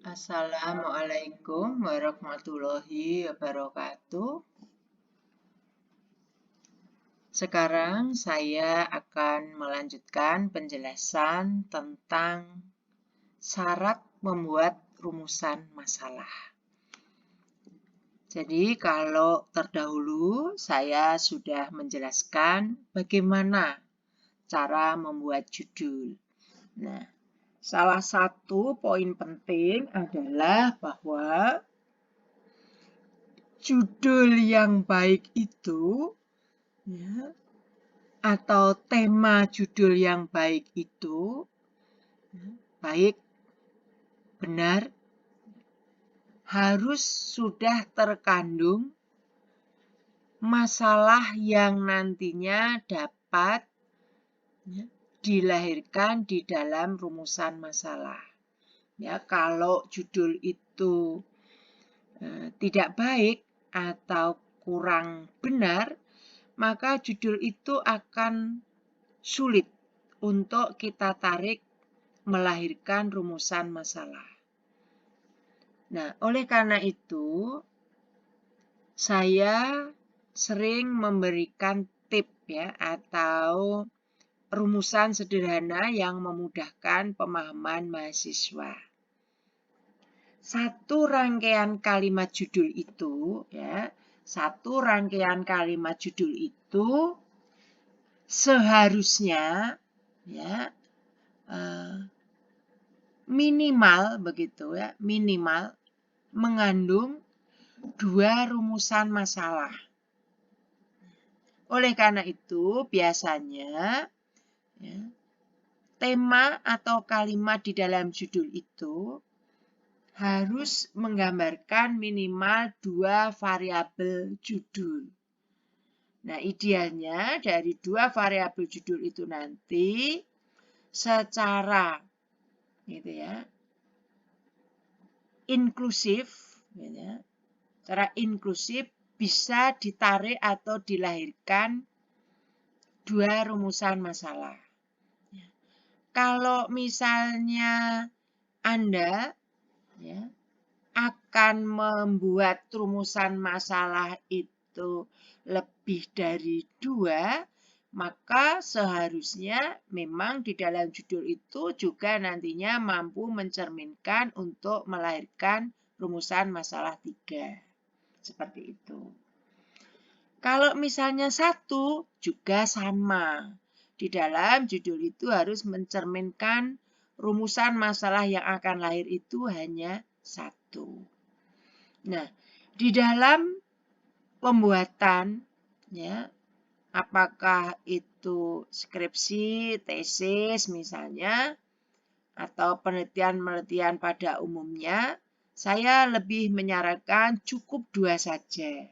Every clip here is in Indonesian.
Assalamualaikum warahmatullahi wabarakatuh. Sekarang saya akan melanjutkan penjelasan tentang syarat membuat rumusan masalah. Jadi kalau terdahulu saya sudah menjelaskan bagaimana cara membuat judul. Nah, salah satu poin penting adalah bahwa judul yang baik itu, ya, atau tema judul yang baik itu, baik, benar, harus sudah terkandung masalah yang nantinya dapat dilahirkan di dalam rumusan masalah. Ya, kalau judul itu tidak baik atau kurang benar, maka judul itu akan sulit untuk kita tarik melahirkan rumusan masalah. Nah, oleh karena itu, saya sering memberikan tip ya atau rumusan sederhana yang memudahkan pemahaman mahasiswa. Satu rangkaian kalimat judul itu, ya, satu rangkaian kalimat judul itu seharusnya, ya, minimal begitu ya, minimal mengandung 2 rumusan masalah. Oleh karena itu, biasanya ya, tema atau kalimat di dalam judul itu harus menggambarkan minimal 2 variabel judul. Nah, idealnya dari 2 variabel judul itu nanti secara gitu ya, inklusif, gitu ya, secara inklusif bisa ditarik atau dilahirkan 2 rumusan masalah. Kalau misalnya Anda ya, akan membuat rumusan masalah itu lebih dari 2, maka seharusnya memang di dalam judul itu juga nantinya mampu mencerminkan untuk melahirkan rumusan masalah 3. Seperti itu. Kalau misalnya 1 juga sama. Di dalam judul itu harus mencerminkan rumusan masalah yang akan lahir itu hanya 1. Nah, di dalam pembuatan, ya, apakah itu skripsi, tesis misalnya, atau penelitian-penelitian pada umumnya, saya lebih menyarankan cukup 2 saja.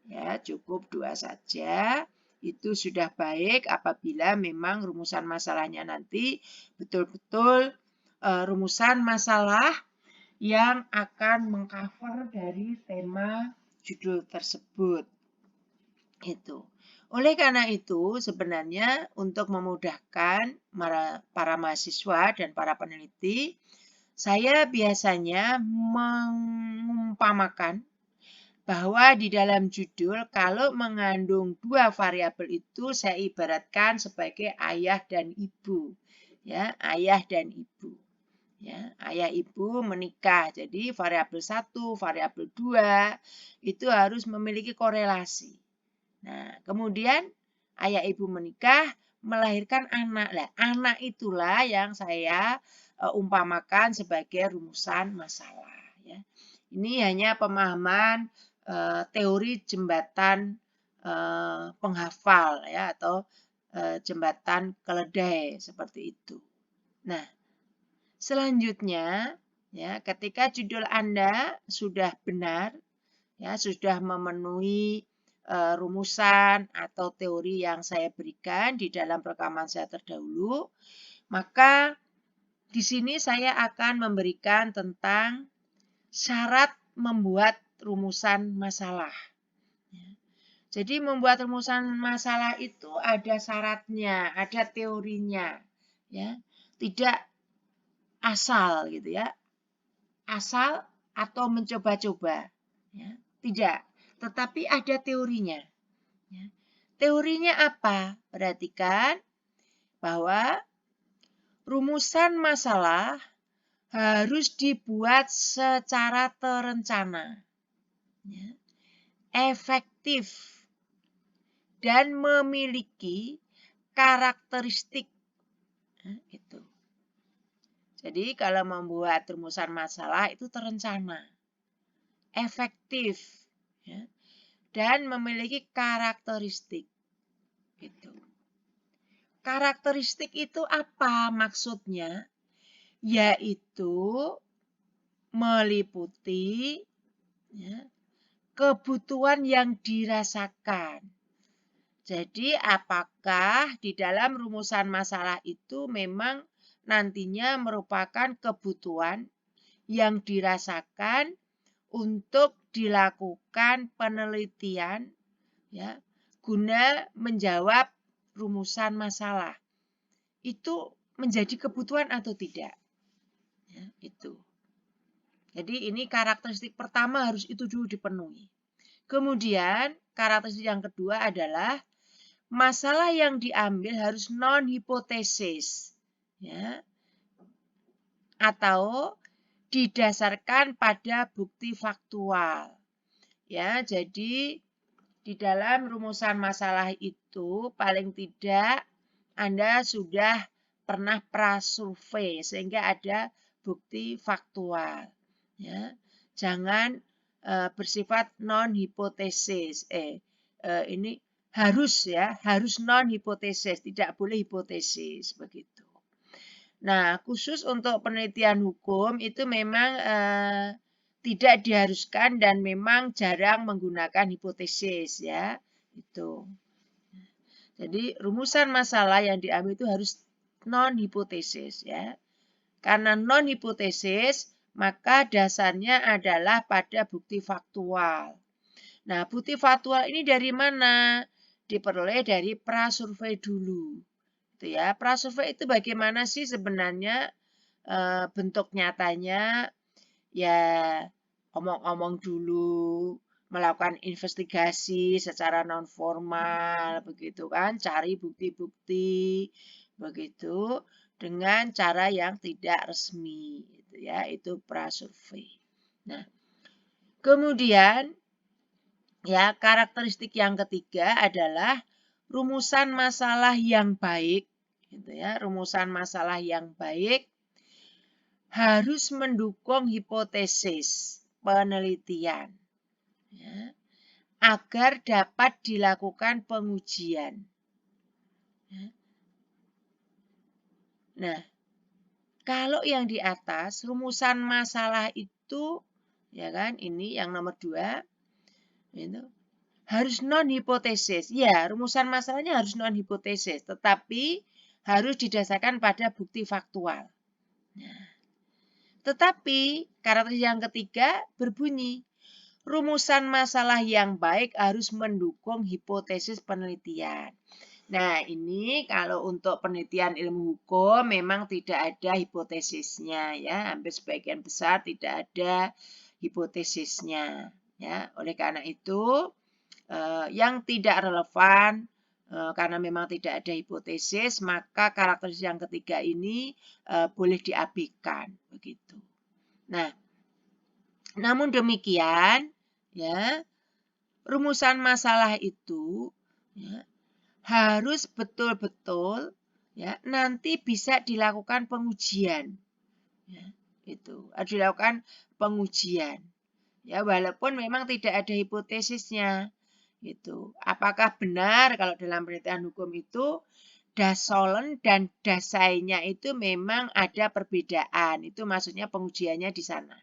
Ya, cukup 2 saja. Itu sudah baik apabila memang rumusan masalahnya nanti betul-betul rumusan masalah yang akan mengcover dari tema judul tersebut. Itu. Oleh karena itu, sebenarnya untuk memudahkan para mahasiswa dan para peneliti, saya biasanya mengumpamakan bahwa di dalam judul kalau mengandung 2 variabel itu saya ibaratkan sebagai ayah dan ibu. Ya, ayah dan ibu. Ya, ayah ibu menikah. Jadi variabel 1, variabel 2 itu harus memiliki korelasi. Nah, kemudian ayah ibu menikah melahirkan anak. Nah, anak itulah yang saya umpamakan sebagai rumusan masalah. Ya. Ini hanya pemahaman teori jembatan penghafal ya atau jembatan keledai seperti itu. Nah, selanjutnya ya ketika judul Anda sudah benar ya sudah memenuhi rumusan atau teori yang saya berikan di dalam rekaman saya terdahulu, maka di sini saya akan memberikan tentang syarat membuat rumusan masalah. Jadi membuat rumusan masalah itu ada syaratnya, ada teorinya, ya, tidak asal gitu ya. asal atau mencoba-coba. Ya, tidak, tetapi ada teorinya. Ya. Teorinya apa? Perhatikan bahwa rumusan masalah harus dibuat secara terencana, ya, efektif, dan memiliki karakteristik. Nah, itu. Jadi kalau membuat rumusan masalah itu terencana, efektif, ya, dan memiliki karakteristik. Gitu. Karakteristik itu apa maksudnya? Yaitu meliputi, ya, kebutuhan yang dirasakan. Jadi apakah di dalam rumusan masalah itu memang nantinya merupakan kebutuhan yang dirasakan untuk dilakukan penelitian, ya, guna menjawab rumusan masalah. Itu menjadi kebutuhan atau tidak? Ya, itu. Jadi ini karakteristik pertama harus itu dulu dipenuhi. Kemudian karakteristik yang kedua adalah masalah yang diambil harus non-hipotesis, ya, atau didasarkan pada bukti faktual. Ya, jadi di dalam rumusan masalah itu paling tidak Anda sudah pernah prasurvei sehingga ada bukti faktual. Ya, jangan bersifat non-hipotesis. Ini harus, ya, harus non-hipotesis, tidak boleh hipotesis begitu. Nah, khusus untuk penelitian hukum itu memang tidak diharuskan dan memang jarang menggunakan hipotesis, ya. Itu. Jadi rumusan masalah yang diambil itu harus non-hipotesis, ya. Karena non-hipotesis, maka dasarnya adalah pada bukti faktual. Nah, bukti faktual ini dari mana? Diperoleh dari prasurvei dulu. Itu ya. Prasurvei itu bagaimana sih sebenarnya bentuk nyatanya? Ya, omong-omong dulu, melakukan investigasi secara non formal, begitu kan, cari bukti-bukti, begitu, dengan cara yang tidak resmi, gitu ya, itu prasurvei. Nah, kemudian ya karakteristik yang ketiga adalah rumusan masalah yang baik, gitu ya, rumusan masalah yang baik harus mendukung hipotesis penelitian, ya, agar dapat dilakukan pengujian. Ya. Nah, kalau yang di atas rumusan masalah itu, ya kan, ini yang nomor 2, itu harus non hipotesis. Ya, rumusan masalahnya harus non hipotesis, tetapi harus didasarkan pada bukti faktual. Nah, tetapi karakteristik yang ketiga berbunyi, rumusan masalah yang baik harus mendukung hipotesis penelitian. Nah, ini kalau untuk penelitian ilmu hukum memang tidak ada hipotesisnya, ya. Hampir sebagian besar tidak ada hipotesisnya, ya. Oleh karena itu, yang tidak relevan karena memang tidak ada hipotesis, maka karakteristik yang ketiga ini boleh diabaikan, begitu. Nah, namun demikian, ya, rumusan masalah itu, ya, harus betul-betul, ya, nanti bisa dilakukan pengujian, ya, itu harus dilakukan pengujian, ya, walaupun memang tidak ada hipotesisnya, gitu. Apakah benar kalau dalam penelitian hukum itu dasolen dan dasainya itu memang ada perbedaan, itu maksudnya pengujiannya di sana,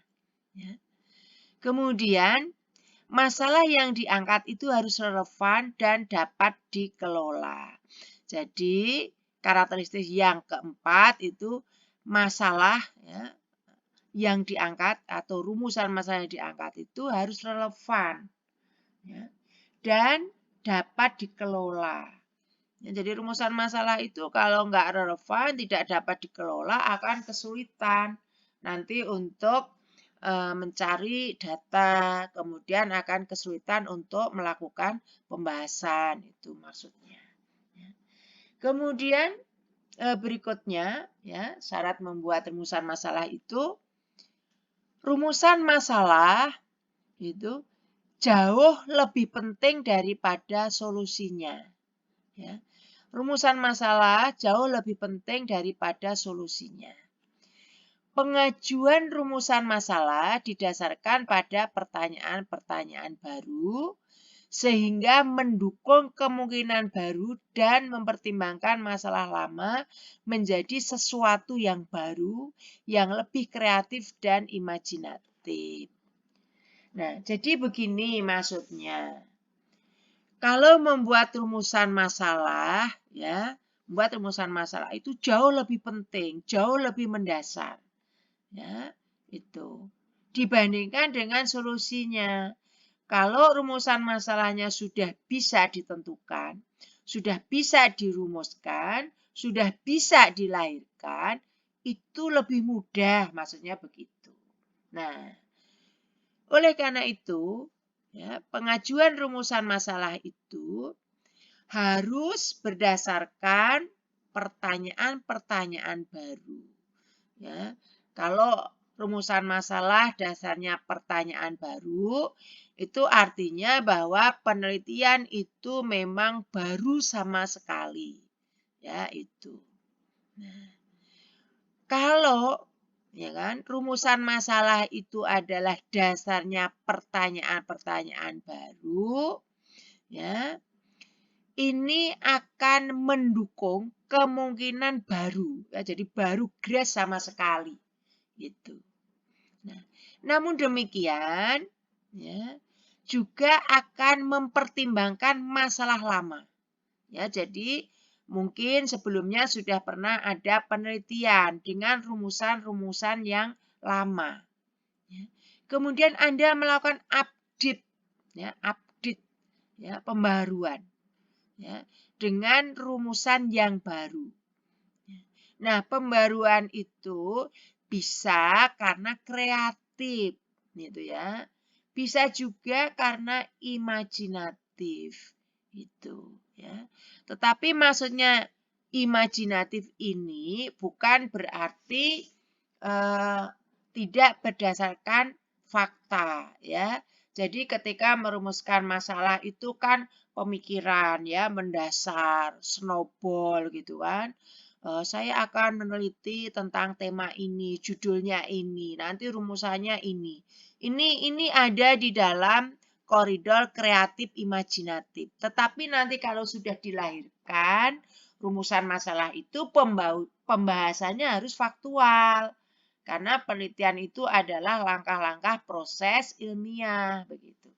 ya. Kemudian masalah yang diangkat itu harus relevan dan dapat dikelola. Jadi karakteristik yang keempat itu masalah, ya, yang diangkat atau rumusan masalah yang diangkat itu harus relevan, ya, dan dapat dikelola. Ya, jadi rumusan masalah itu kalau nggak relevan, tidak dapat dikelola, akan kesulitan nanti untuk mencari data, kemudian akan kesulitan untuk melakukan pembahasan, itu maksudnya. Kemudian berikutnya, ya, syarat membuat rumusan masalah itu, rumusan masalah itu jauh lebih penting daripada solusinya. Ya. Rumusan masalah jauh lebih penting daripada solusinya. Pengajuan rumusan masalah didasarkan pada pertanyaan-pertanyaan baru, sehingga mendukung kemungkinan baru dan mempertimbangkan masalah lama menjadi sesuatu yang baru, yang lebih kreatif dan imajinatif. Nah, jadi begini maksudnya. Kalau membuat rumusan masalah, ya, membuat rumusan masalah itu jauh lebih penting, jauh lebih mendasar. Ya, itu. Dibandingkan dengan solusinya. Kalau rumusan masalahnya sudah bisa ditentukan, sudah bisa dirumuskan, sudah bisa dilahirkan, itu lebih mudah, maksudnya begitu. Nah, oleh karena itu, ya, pengajuan rumusan masalah itu harus berdasarkan pertanyaan-pertanyaan baru. Ya, kalau rumusan masalah dasarnya pertanyaan baru, itu artinya bahwa penelitian itu memang baru sama sekali. Ya, itu. Nah, kalau ya kan, rumusan masalah itu adalah dasarnya pertanyaan-pertanyaan baru, ya. Ini akan mendukung kemungkinan baru, ya, jadi baru grass sama sekali. Gitu. Nah, namun demikian, ya, juga akan mempertimbangkan masalah lama. Ya, jadi mungkin sebelumnya sudah pernah ada penelitian dengan rumusan-rumusan yang lama. Ya. Kemudian Anda melakukan update, ya, pembaruan, ya, dengan rumusan yang baru. Nah, pembaruan itu bisa karena kreatif, gitu ya. Bisa juga karena imajinatif, itu ya. Tetapi maksudnya imajinatif ini bukan berarti tidak berdasarkan fakta, ya. Jadi ketika merumuskan masalah itu kan pemikiran, ya, mendasar, snowball gitu kan. Saya akan meneliti tentang tema ini, judulnya ini, nanti rumusannya ini. Ini ada di dalam koridor kreatif imajinatif. Tetapi nanti kalau sudah dilahirkan rumusan masalah itu pembahasannya harus faktual. Karena penelitian itu adalah langkah-langkah proses ilmiah begitu.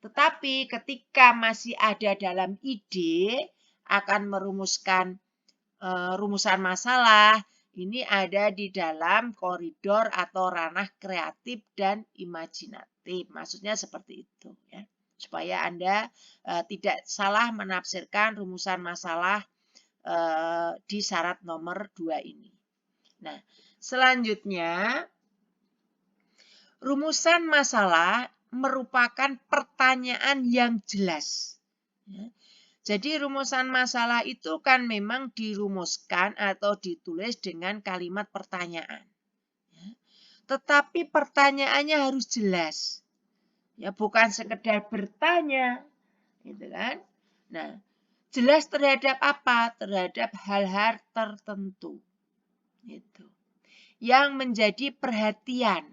Tetapi ketika masih ada dalam ide akan merumuskan rumusan masalah, ini ada di dalam koridor atau ranah kreatif dan imajinatif. Maksudnya seperti itu, ya. Supaya Anda tidak salah menafsirkan rumusan masalah di syarat nomor 2 ini. Nah, selanjutnya rumusan masalah merupakan pertanyaan yang jelas. Ya. Jadi rumusan masalah itu kan memang dirumuskan atau ditulis dengan kalimat pertanyaan. Ya. Tetapi pertanyaannya harus jelas. Ya, bukan sekedar bertanya, gitu kan? Nah, jelas terhadap apa? Terhadap hal-hal tertentu. Gitu. Yang menjadi perhatian.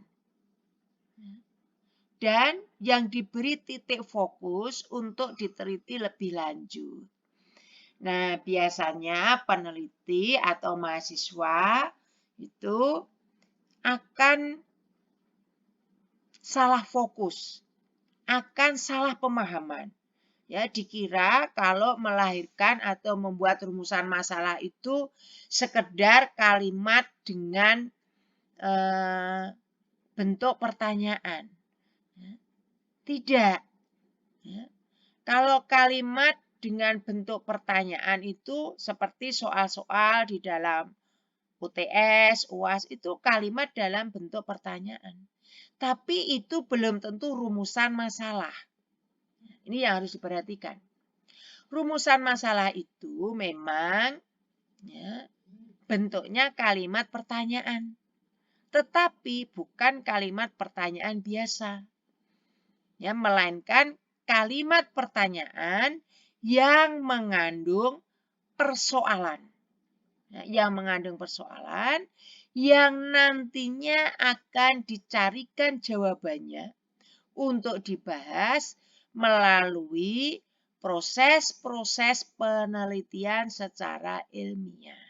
Dan yang diberi titik fokus untuk diteliti lebih lanjut. Nah, biasanya peneliti atau mahasiswa itu akan salah fokus, akan salah pemahaman. Ya, dikira kalau melahirkan atau membuat rumusan masalah itu sekedar kalimat dengan bentuk pertanyaan. Tidak. Ya. Kalau kalimat dengan bentuk pertanyaan itu seperti soal-soal di dalam UTS, UAS itu kalimat dalam bentuk pertanyaan. Tapi itu belum tentu rumusan masalah. Ini yang harus diperhatikan. Rumusan masalah itu memang ya, bentuknya kalimat pertanyaan. Tetapi bukan kalimat pertanyaan biasa. Ya, melainkan kalimat pertanyaan yang mengandung persoalan. Yang mengandung persoalan yang nantinya akan dicarikan jawabannya untuk dibahas melalui proses-proses penelitian secara ilmiah.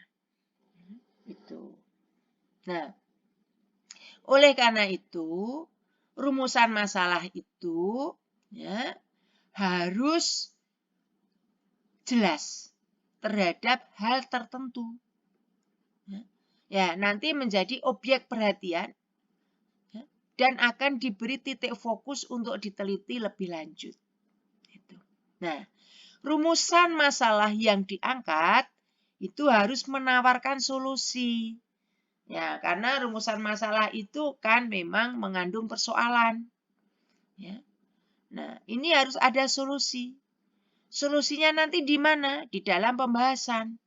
Itu. Nah, oleh karena itu, rumusan masalah itu ya, harus jelas terhadap hal tertentu. Ya, nanti menjadi objek perhatian ya, dan akan diberi titik fokus untuk diteliti lebih lanjut. Gitu. Nah, rumusan masalah yang diangkat itu harus menawarkan solusi. Ya, karena rumusan masalah itu kan memang mengandung persoalan. Ya. Nah, ini harus ada solusi. Solusinya nanti di mana? Di dalam pembahasan.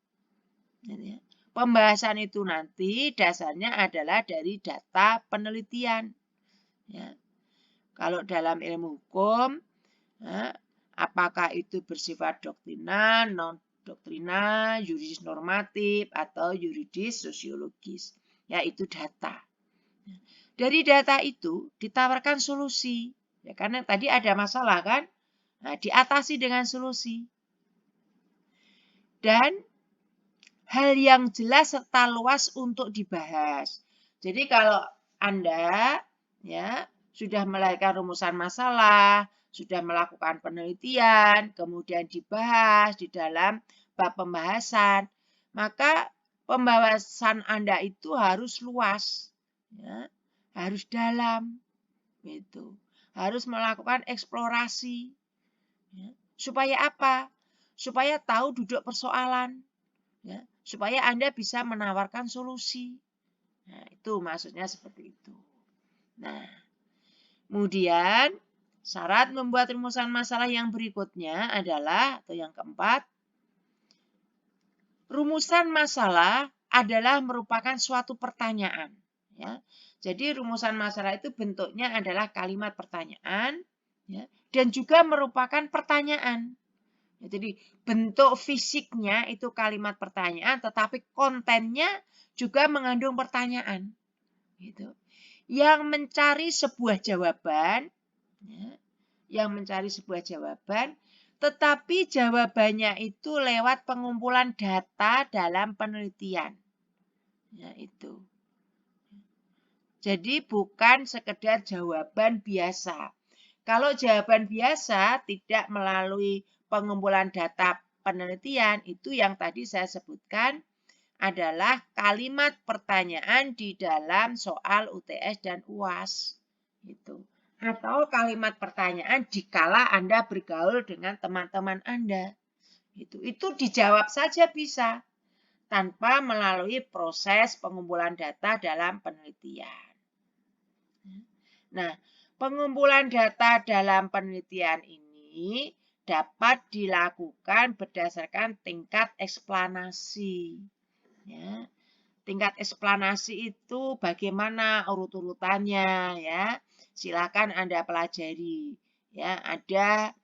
Ya. Pembahasan itu nanti dasarnya adalah dari data penelitian. Ya. Kalau dalam ilmu hukum, ya, apakah itu bersifat doktrinal, non-doktrinal, yuridis normatif, atau yuridis sosiologis, yaitu data. Dari data itu ditawarkan solusi. Ya, karena tadi ada masalah kan, nah, diatasi dengan solusi. Dan hal yang jelas serta luas untuk dibahas. Jadi kalau Anda ya sudah melahirkan rumusan masalah, sudah melakukan penelitian, kemudian dibahas di dalam bab pembahasan, maka pembahasan Anda itu harus luas, ya, harus dalam, gitu. Harus melakukan eksplorasi, ya. Supaya apa? Supaya tahu duduk persoalan. Ya, supaya Anda bisa menawarkan solusi. Nah, itu maksudnya seperti itu. Nah, kemudian syarat membuat rumusan masalah yang berikutnya adalah, atau yang keempat, rumusan masalah adalah merupakan suatu pertanyaan. Ya. Jadi rumusan masalah itu bentuknya adalah kalimat pertanyaan, ya, dan juga merupakan pertanyaan. Jadi bentuk fisiknya itu kalimat pertanyaan, tetapi kontennya juga mengandung pertanyaan. Gitu. Yang mencari sebuah jawaban, ya, yang mencari sebuah jawaban, tetapi jawabannya itu lewat pengumpulan data dalam penelitian. Ya, itu. Jadi bukan sekedar jawaban biasa. Kalau jawaban biasa tidak melalui pengumpulan data penelitian, itu yang tadi saya sebutkan adalah kalimat pertanyaan di dalam soal UTS dan UAS. Gitu. Atau kalimat pertanyaan dikala Anda bergaul dengan teman-teman Anda. Itu dijawab saja bisa tanpa melalui proses pengumpulan data dalam penelitian. Nah, pengumpulan data dalam penelitian ini dapat dilakukan berdasarkan tingkat eksplanasi. Ya. Tingkat eksplanasi itu bagaimana urut-urutannya ya. Silakan Anda pelajari. Ya, ada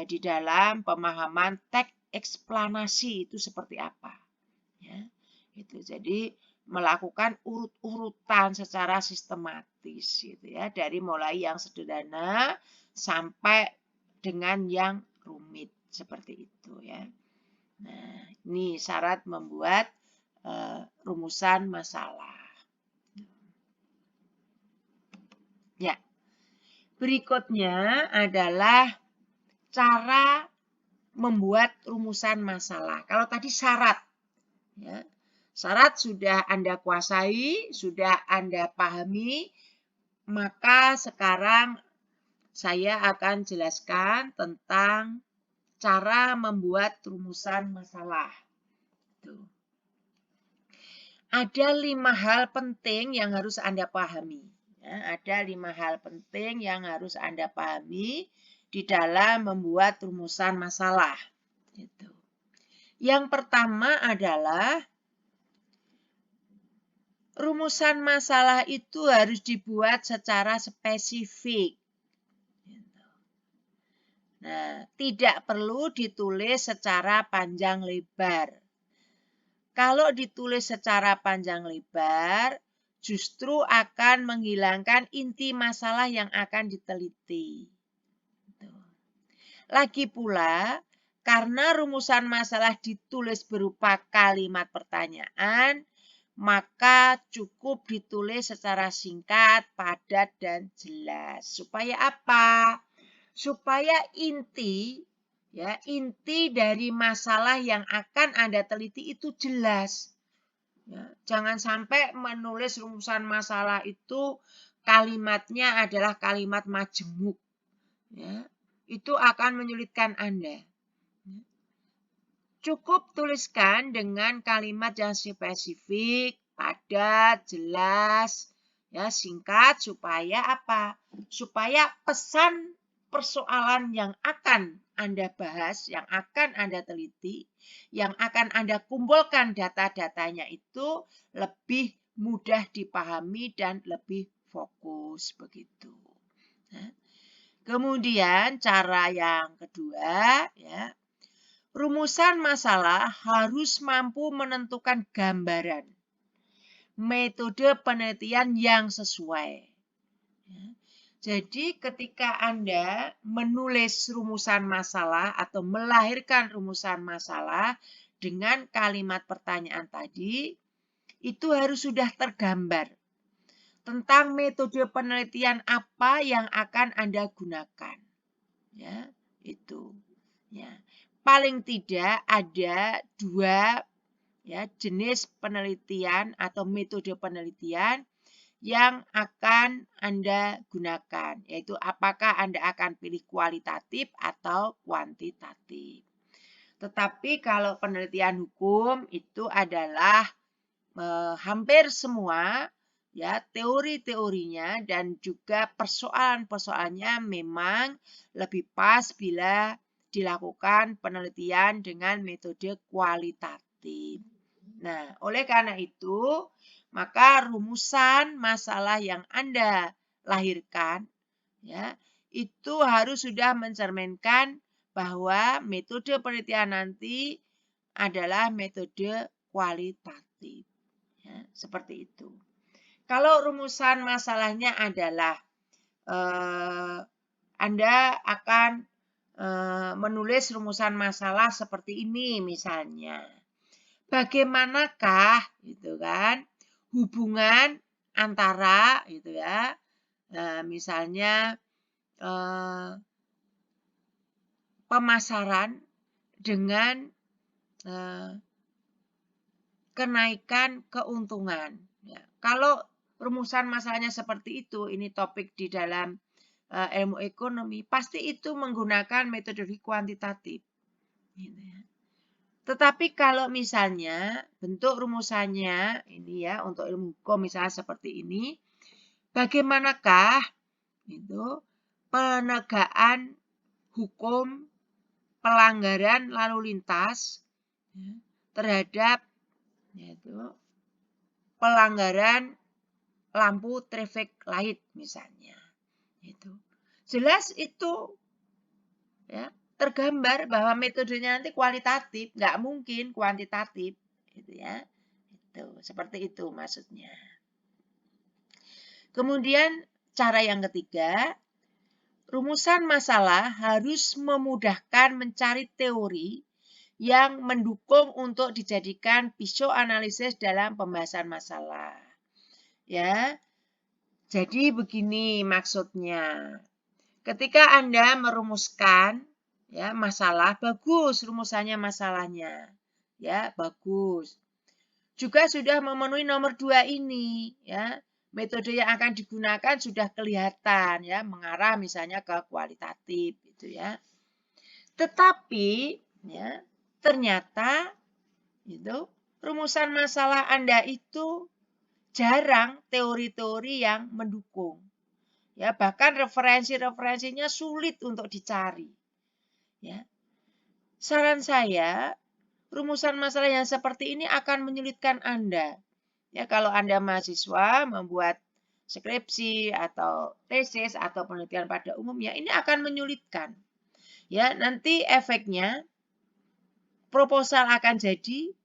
di dalam pemahaman teks eksplanasi itu seperti apa. Ya. Itu jadi melakukan urut-urutan secara sistematis gitu ya, dari mulai yang sederhana sampai dengan yang rumit seperti itu ya. Nah, ini syarat membuat rumusan masalah. Ya. Berikutnya adalah cara membuat rumusan masalah. Kalau tadi syarat ya. Syarat sudah Anda kuasai, sudah Anda pahami, maka sekarang saya akan jelaskan tentang cara membuat rumusan masalah. ada 5 hal penting yang harus Anda pahami. Ya, ada 5 hal penting yang harus Anda pahami di dalam membuat rumusan masalah. Gitu. Yang pertama adalah rumusan masalah itu harus dibuat secara spesifik. Nah, tidak perlu ditulis secara panjang lebar. Kalau ditulis secara panjang lebar, justru akan menghilangkan inti masalah yang akan diteliti. Lagi pula, karena rumusan masalah ditulis berupa kalimat pertanyaan, maka cukup ditulis secara singkat, padat, dan jelas. Supaya apa? Supaya inti dari masalah yang akan Anda teliti itu jelas. Ya, jangan sampai menulis rumusan masalah itu kalimatnya adalah kalimat majemuk. Ya, itu akan menyulitkan Anda. Cukup tuliskan dengan kalimat yang spesifik, padat, jelas, ya, singkat, supaya apa? Supaya pesan persoalan yang akan Anda bahas, yang akan Anda teliti, yang akan Anda kumpulkan data-datanya itu lebih mudah dipahami dan lebih fokus begitu. Nah, kemudian cara yang kedua, ya, rumusan masalah harus mampu menentukan gambaran metode penelitian yang sesuai. Jadi ketika Anda menulis rumusan masalah atau melahirkan rumusan masalah dengan kalimat pertanyaan tadi, itu harus sudah tergambar tentang metode penelitian apa yang akan Anda gunakan. Ya, itu. Ya. Paling tidak ada 2 jenis penelitian atau metode penelitian yang akan Anda gunakan, yaitu apakah Anda akan pilih kualitatif atau kuantitatif. Tetapi kalau penelitian hukum itu adalah hampir semua teori-teorinya dan juga persoalan-persoalannya memang lebih pas bila dilakukan penelitian dengan metode kualitatif. Nah, oleh karena itu, maka rumusan masalah yang Anda lahirkan itu harus sudah mencerminkan bahwa metode penelitian nanti adalah metode kualitatif. Ya, seperti itu. Kalau rumusan masalahnya adalah Anda akan menulis rumusan masalah seperti ini misalnya. Bagaimanakah gitu kan hubungan antara gitu ya, misalnya pemasaran dengan kenaikan keuntungan. Ya, kalau rumusan masalahnya seperti itu, ini topik di dalam ilmu ekonomi, pasti itu menggunakan metodologi kuantitatif. Gitu ya. Tetapi kalau misalnya bentuk rumusannya ini ya untuk ilmu hukum misalnya seperti ini, bagaimanakah itu penegakan hukum pelanggaran lalu lintas terhadap yaitu pelanggaran lampu traffic light misalnya. Itu jelas itu ya tergambar bahwa metodenya nanti kualitatif, nggak mungkin kuantitatif, gitu ya. Itu seperti itu maksudnya. Kemudian cara yang ketiga, rumusan masalah harus memudahkan mencari teori yang mendukung untuk dijadikan psikoanalisis dalam pembahasan masalah. Ya. Jadi begini maksudnya. Ketika Anda merumuskan masalah, bagus rumusannya masalahnya. Ya, bagus. Juga sudah memenuhi nomor 2 ini, ya. Metode yang akan digunakan sudah kelihatan ya, mengarah misalnya ke kualitatif gitu ya. Tetapi ya, ternyata itu rumusan masalah Anda itu jarang teori-teori yang mendukung. Ya, bahkan referensi-referensinya sulit untuk dicari. Ya. Saran saya, rumusan masalah yang seperti ini akan menyulitkan Anda. Ya, kalau Anda mahasiswa membuat skripsi atau tesis atau penelitian pada umumnya, ini akan menyulitkan. Ya, nanti efeknya proposal akan jadi,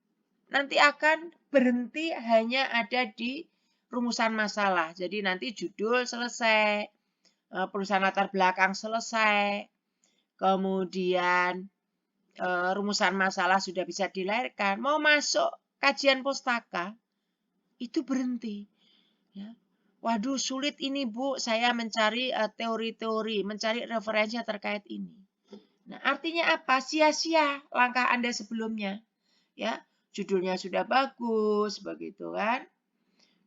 nanti akan berhenti hanya ada di rumusan masalah. Jadi nanti judul selesai, perusahaan latar belakang selesai, kemudian rumusan masalah sudah bisa dilahirkan, mau masuk kajian pustaka, itu berhenti. Ya. Waduh, sulit ini Bu, saya mencari teori-teori, mencari referensi terkait ini. Nah, artinya apa? Sia-sia langkah Anda sebelumnya. Ya, judulnya sudah bagus, begitu kan?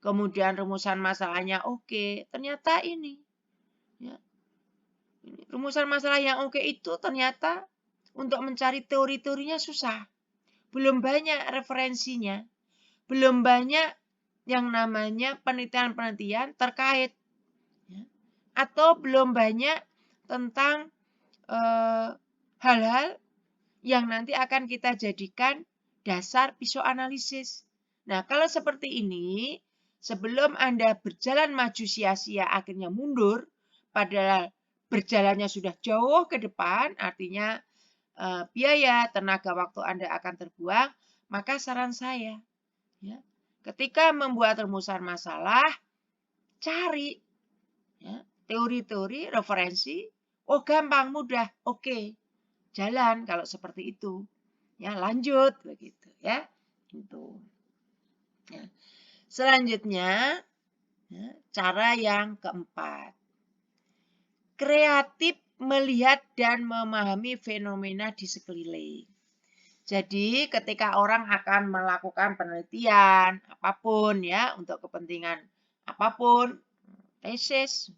Kemudian rumusan masalahnya oke, ternyata ini. Ya. Rumusan masalah yang oke itu ternyata untuk mencari teori-teorinya susah. Belum banyak referensinya. Belum banyak yang namanya penelitian-penelitian terkait. Ya. Atau belum banyak tentang hal-hal yang nanti akan kita jadikan dasar psikoanalisis. Nah, kalau seperti ini, sebelum Anda berjalan maju sia-sia akhirnya mundur, padahal berjalannya sudah jauh ke depan, artinya biaya, tenaga waktu Anda akan terbuang, maka saran saya, ya, ketika membuat rumusan masalah, cari ya, teori-teori, referensi, oh gampang, mudah, oke, jalan kalau seperti itu, ya lanjut begitu, ya, itu. Ya. Selanjutnya, ya, cara yang keempat, kreatif melihat dan memahami fenomena di sekeliling. Jadi ketika orang akan melakukan penelitian apapun ya untuk kepentingan apapun, tesis,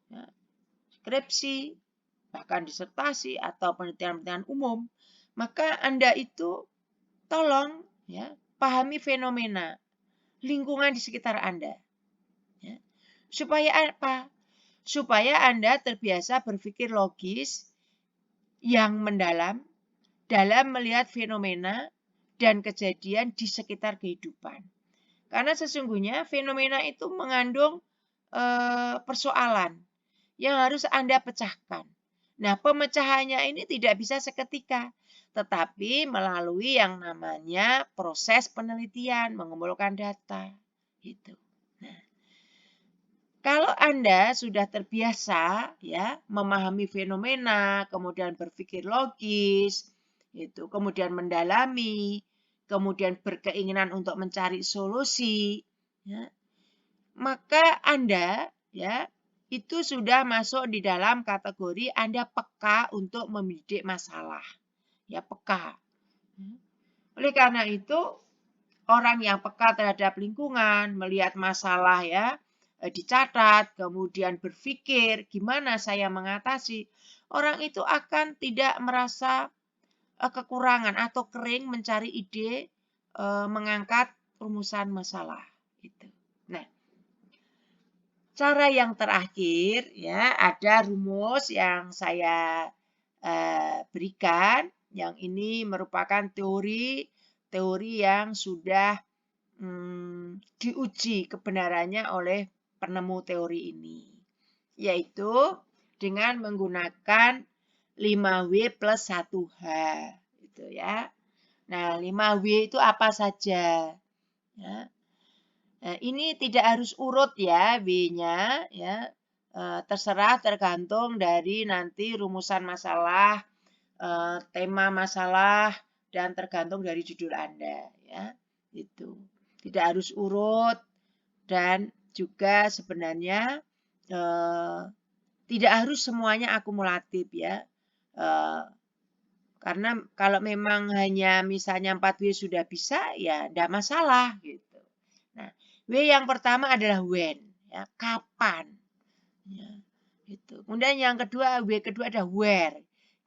ya, skripsi, bahkan disertasi atau penelitian-penelitian umum, maka Anda itu tolong ya pahami fenomena lingkungan di sekitar Anda. Ya. Supaya apa? Supaya Anda terbiasa berpikir logis yang mendalam dalam melihat fenomena dan kejadian di sekitar kehidupan. Karena sesungguhnya fenomena itu mengandung persoalan yang harus Anda pecahkan. Nah, pemecahannya ini tidak bisa seketika, tetapi melalui yang namanya proses penelitian, mengumpulkan data. Gitu. Nah, kalau Anda sudah terbiasa ya memahami fenomena, kemudian berpikir logis, itu, kemudian mendalami, kemudian berkeinginan untuk mencari solusi, ya, maka Anda ya itu sudah masuk di dalam kategori Anda peka untuk membidik masalah. Ya, peka. Oleh karena itu, orang yang peka terhadap lingkungan, melihat masalah ya, dicatat, kemudian berpikir gimana saya mengatasi, orang itu akan tidak merasa kekurangan atau kering mencari ide mengangkat rumusan masalah. Gitu. Nah, cara yang terakhir ya ada rumus yang saya berikan, yang ini merupakan teori yang sudah diuji kebenarannya oleh penemu teori ini, yaitu dengan menggunakan 5W plus 1H. Gitu ya. Nah, 5W itu apa saja? Ya. Nah, ini tidak harus urut ya W-nya, ya. Terserah tergantung dari nanti rumusan masalah, tema masalah, dan tergantung dari judul Anda. Ya. Itu. Tidak harus urut dan juga sebenarnya tidak harus semuanya akumulatif ya. Karena kalau memang hanya misalnya 4W sudah bisa, ya tidak masalah gitu. Nah, W yang pertama adalah when, ya, kapan. Ya, gitu. Kemudian yang kedua, W kedua ada where,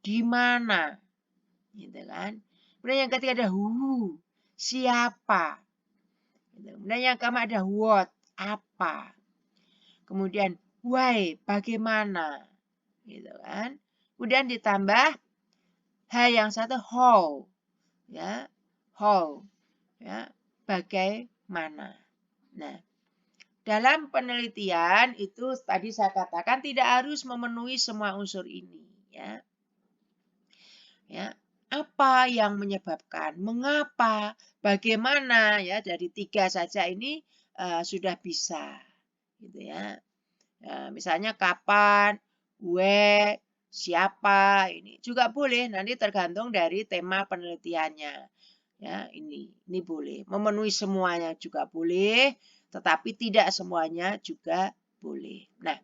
di mana, gitu kan. Kemudian yang ketiga ada who, siapa. Kemudian yang keempat ada what, apa. Kemudian why, bagaimana. Gitu kan. Kemudian ditambah H yang satu how. Ya, how. Ya, bagaimana. Nah, dalam penelitian itu tadi saya katakan tidak harus memenuhi semua unsur ini, ya. Ya, apa yang menyebabkan, mengapa, bagaimana, ya, dari 3 saja ini sudah bisa, gitu ya. Misalnya kapan, where, siapa, ini juga boleh, nanti tergantung dari tema penelitiannya. Ya, ini boleh. Memenuhi semuanya juga boleh, tetapi tidak semuanya juga boleh. Nah,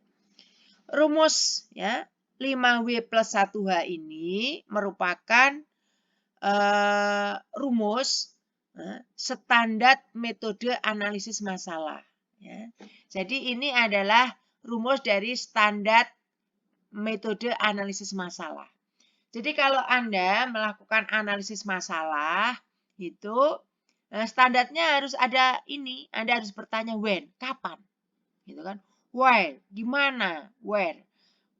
rumus ya 5W plus 1H ini merupakan rumus standar metode analisis masalah. Ya. Jadi ini adalah rumus dari standar metode analisis masalah. Jadi kalau Anda melakukan analisis masalah, itu standarnya harus ada ini. Anda harus bertanya when, kapan. Gitu kan? Where, di mana, where.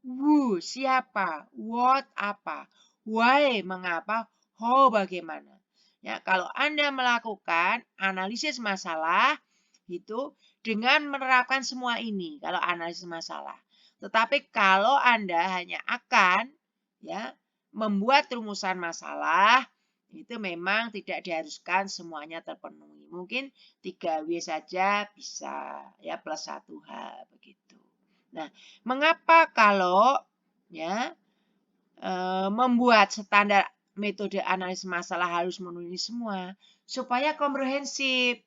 Who, siapa. What, apa. Why, mengapa. How, bagaimana. Ya, kalau Anda melakukan analisis masalah, itu dengan menerapkan semua ini, kalau analisis masalah. Tetapi kalau Anda hanya akan ya membuat rumusan masalah, itu memang tidak diharuskan semuanya terpenuhi. Mungkin 3W saja bisa, ya plus 1H begitu. Nah, mengapa kalau ya membuat standar metode analisis masalah harus memenuhi semua? Supaya komprehensif,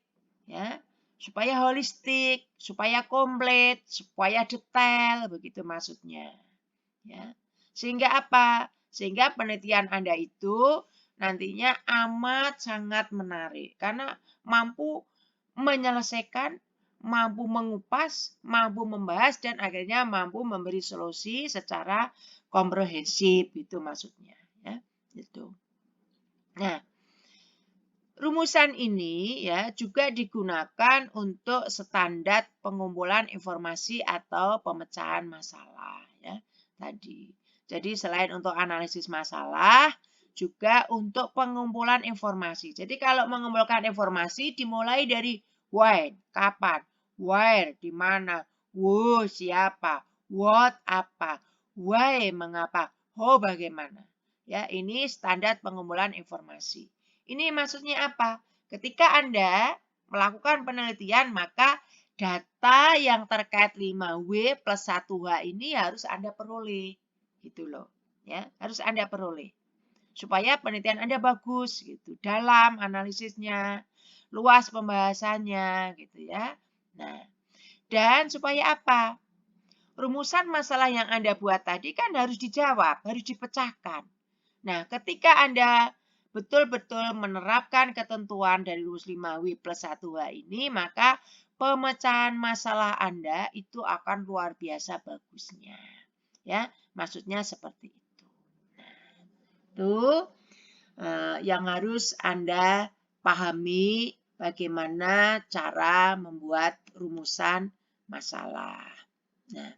ya, supaya holistik, supaya komplit, supaya detail, begitu maksudnya. Ya. Sehingga apa? Sehingga penelitian Anda itu nantinya amat sangat menarik karena mampu menyelesaikan, mampu mengupas, mampu membahas dan akhirnya mampu memberi solusi secara komprehensif, itu maksudnya, ya. Itu. Nah, rumusan ini ya juga digunakan untuk standar pengumpulan informasi atau pemecahan masalah, ya. Tadi. Jadi selain untuk analisis masalah, juga untuk pengumpulan informasi. Jadi kalau mengumpulkan informasi dimulai dari when, kapan, where, di mana, who, siapa, what, apa, why, mengapa, how, bagaimana. Ya, ini standar pengumpulan informasi. Ini maksudnya apa? Ketika Anda melakukan penelitian, maka data yang terkait 5W plus 1H ini harus Anda peroleh. Gitu loh. Ya, harus Anda peroleh. Supaya penelitian Anda bagus gitu, dalam analisisnya, luas pembahasannya gitu ya. Nah, dan supaya apa? Rumusan masalah yang Anda buat tadi kan harus dijawab, harus dipecahkan. Nah, ketika Anda betul-betul menerapkan ketentuan dari rumus 5W plus 1H ini, maka pemecahan masalah Anda itu akan luar biasa bagusnya. Ya, maksudnya seperti itu. Nah, itu yang harus Anda pahami bagaimana cara membuat rumusan masalah. Nah,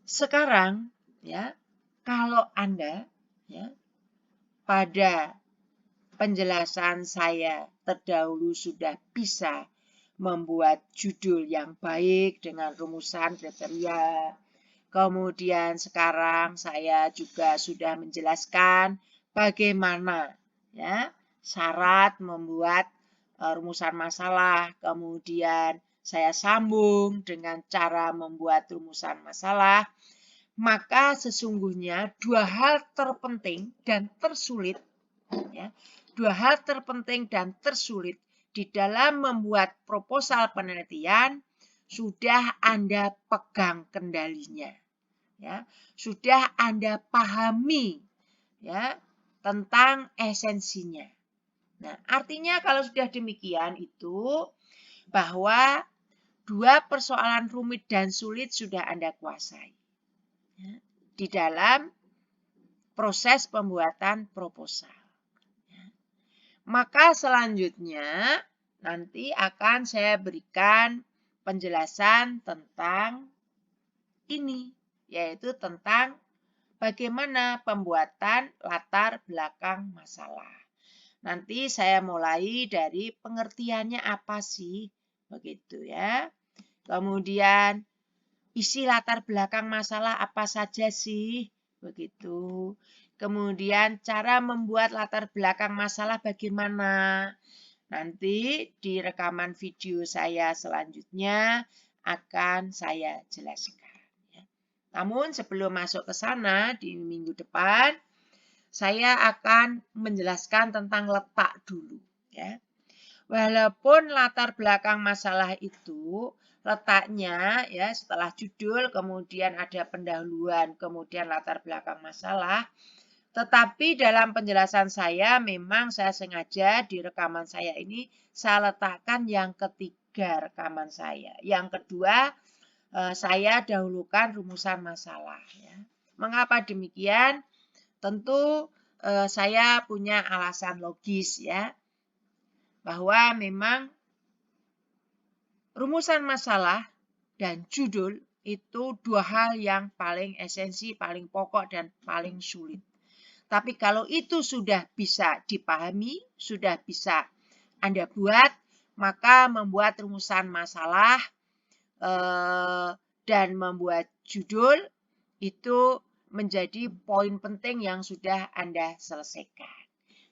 sekarang ya, kalau Anda ya pada penjelasan saya terdahulu sudah bisa membuat judul yang baik dengan rumusan kriteria. Kemudian sekarang saya juga sudah menjelaskan bagaimana ya syarat membuat rumusan masalah. Kemudian saya sambung dengan cara membuat rumusan masalah. Maka sesungguhnya dua hal terpenting dan tersulit, ya, dua hal terpenting dan tersulit di dalam membuat proposal penelitian sudah Anda pegang kendalinya, ya, sudah Anda pahami, ya, tentang esensinya. Nah, artinya kalau sudah demikian itu bahwa dua persoalan rumit dan sulit sudah Anda kuasai. Di dalam proses pembuatan proposal. Maka selanjutnya nanti akan saya berikan penjelasan tentang ini, yaitu tentang bagaimana pembuatan latar belakang masalah. Nanti saya mulai dari pengertiannya apa sih, begitu ya. Kemudian isi latar belakang masalah apa saja sih, begitu. Kemudian cara membuat latar belakang masalah bagaimana. Nanti di rekaman video saya selanjutnya akan saya jelaskan. Namun sebelum masuk ke sana di minggu depan, saya akan menjelaskan tentang letak dulu. Ya. Walaupun latar belakang masalah itu letaknya ya setelah judul, kemudian ada pendahuluan, kemudian latar belakang masalah. Tetapi dalam penjelasan saya memang saya sengaja di rekaman saya ini saya letakkan yang ketiga rekaman saya. Yang kedua saya dahulukan rumusan masalah. Ya. Mengapa demikian? Tentu saya punya alasan logis ya. Bahwa memang rumusan masalah dan judul itu dua hal yang paling esensi, paling pokok, dan paling sulit. Tapi kalau itu sudah bisa dipahami, sudah bisa Anda buat, maka membuat rumusan masalah dan membuat judul itu menjadi poin penting yang sudah Anda selesaikan.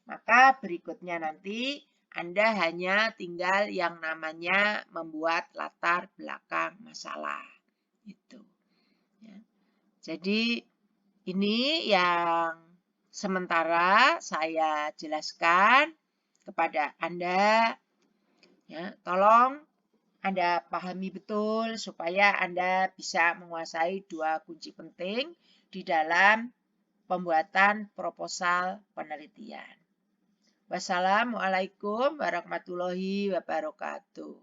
Maka berikutnya nanti Anda hanya tinggal yang namanya membuat latar belakang masalah. Itu. Ya. Jadi ini yang sementara saya jelaskan kepada Anda. Ya, tolong Anda pahami betul supaya Anda bisa menguasai dua kunci penting di dalam pembuatan proposal penelitian. Wassalamualaikum warahmatullahi wabarakatuh.